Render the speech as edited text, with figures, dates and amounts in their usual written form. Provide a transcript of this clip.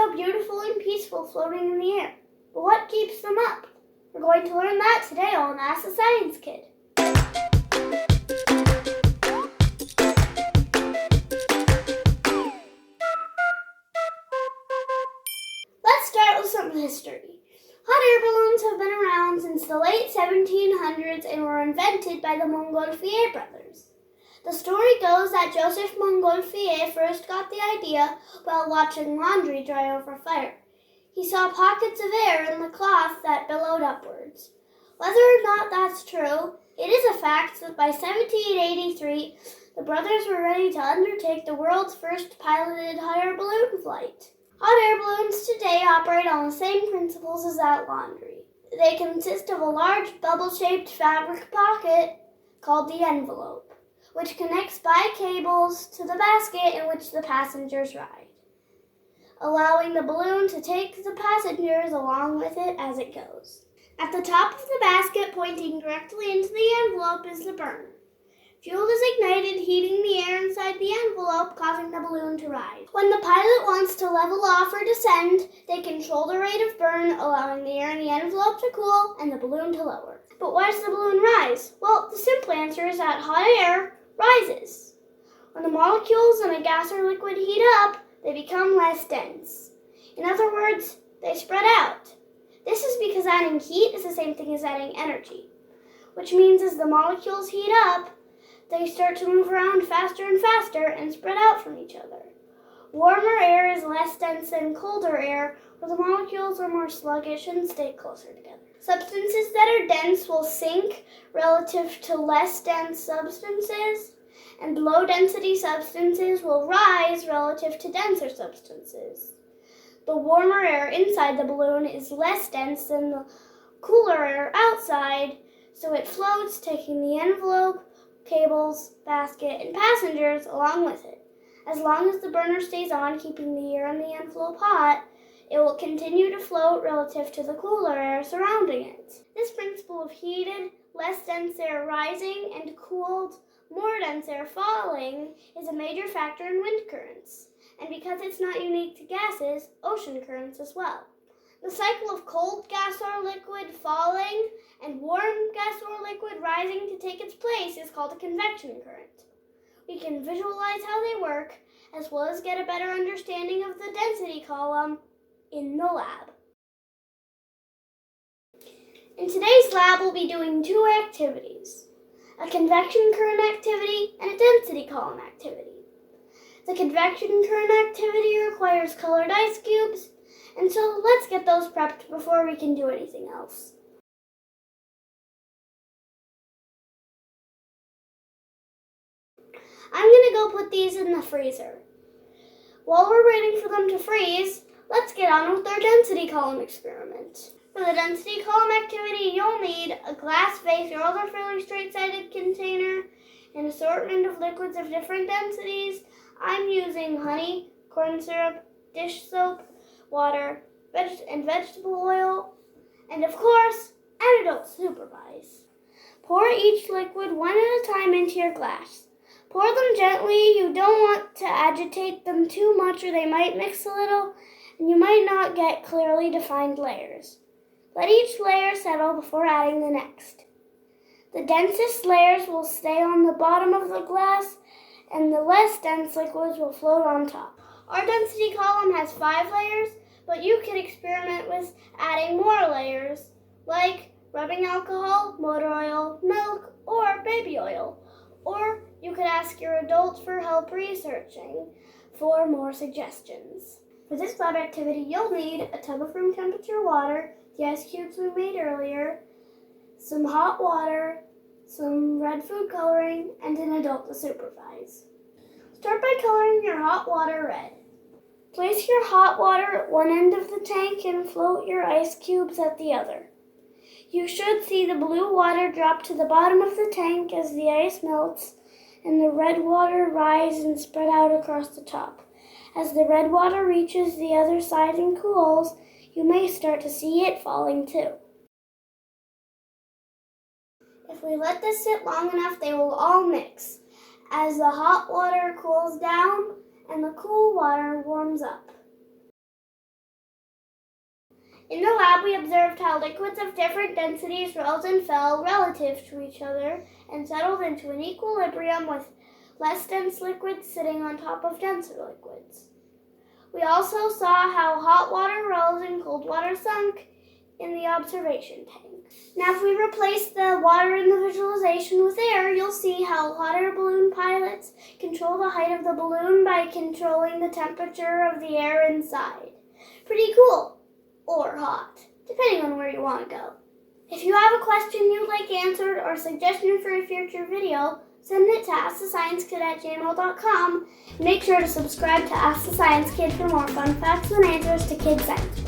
so beautiful and peaceful floating in the air. But what keeps them up? We're going to learn that today on Ask the Science Kid. Let's start with some history. Hot air balloons have been around since the late 1700s and were invented by the Montgolfier brothers. The story goes that Joseph Montgolfier first got the idea while watching laundry dry over fire. He saw pockets of air in the cloth that billowed upwards. Whether or not that's true, it is a fact that by 1783, the brothers were ready to undertake the world's first piloted hot air balloon flight. Hot air balloons today operate on the same principles as that laundry. They consist of a large bubble-shaped fabric pocket called the envelope, which connects by cables to the basket in which the passengers ride, allowing the balloon to take the passengers along with it as it goes. At the top of the basket, pointing directly into the envelope, is the burner. Fuel is ignited, heating the air inside the envelope, causing the balloon to rise. When the pilot wants to level off or descend, they control the rate of burn, allowing the air in the envelope to cool and the balloon to lower. But why does the balloon rise? Well, the simple answer is that hot air rises. When the molecules in a gas or liquid heat up, they become less dense. In other words, they spread out. This is because adding heat is the same thing as adding energy, which means as the molecules heat up, they start to move around faster and faster and spread out from each other. Warmer air is less dense than colder air, where the molecules are more sluggish and stay closer together. Substances that are dense will sink relative to less dense substances, and low-density substances will rise relative to denser substances. The warmer air inside the balloon is less dense than the cooler air outside, so it floats, taking the envelope, cables, basket, and passengers along with it. As long as the burner stays on, keeping the air in the envelope hot, it will continue to float relative to the cooler air surrounding it. This principle of heated, less dense air rising and cooled, more dense air falling is a major factor in wind currents, and because it's not unique to gases, ocean currents as well. The cycle of cold gas or liquid falling and warm gas or liquid rising to take its place is called a convection current. We can visualize how they work, as well as get a better understanding of the density column in the lab. In today's lab, we'll be doing two activities: a convection current activity and a density column activity. The convection current activity requires colored ice cubes, and so let's get those prepped before we can do anything else. I'm going to go put these in the freezer. While we're waiting for them to freeze, let's get on with our density column experiment. For the density column activity, you'll need a glass vase or other fairly straight-sided container, an assortment of liquids of different densities. I'm using honey, corn syrup, dish soap, water, and vegetable oil, and of course, an adult supervise. Pour each liquid one at a time into your glass. Pour them gently. You don't want to agitate them too much or they might mix a little, and you might not get clearly defined layers. Let each layer settle before adding the next. The densest layers will stay on the bottom of the glass, and the less dense liquids will float on top. Our density column has 5 layers, but you can experiment with adding more layers, like rubbing alcohol, motor oil, milk, or baby oil. Or you could ask your adult for help researching for more suggestions. For this lab activity, you'll need a tub of room temperature water, the ice cubes we made earlier, some hot water, some red food coloring, and an adult to supervise. Start by coloring your hot water red. Place your hot water at one end of the tank and float your ice cubes at the other. You should see the blue water drop to the bottom of the tank as the ice melts, and the red water rise and spread out across the top. As the red water reaches the other side and cools, you may start to see it falling too. If we let this sit long enough, they will all mix as the hot water cools down and the cool water warms up. In the lab, we observed how liquids of different densities rose and fell relative to each other and settled into an equilibrium with less dense liquids sitting on top of denser liquids. We also saw how hot water rose and cold water sunk in the observation tank. Now, if we replace the water in the visualization with air, you'll see how hot air balloon pilots control the height of the balloon by controlling the temperature of the air inside. Pretty cool. Or hot, depending on where you want to go. If you have a question you'd like answered or suggestion for a future video, send it to AskTheScienceKid@gmail.com. Make sure to subscribe to Ask the Science Kid for more fun facts and answers to kids' science questions.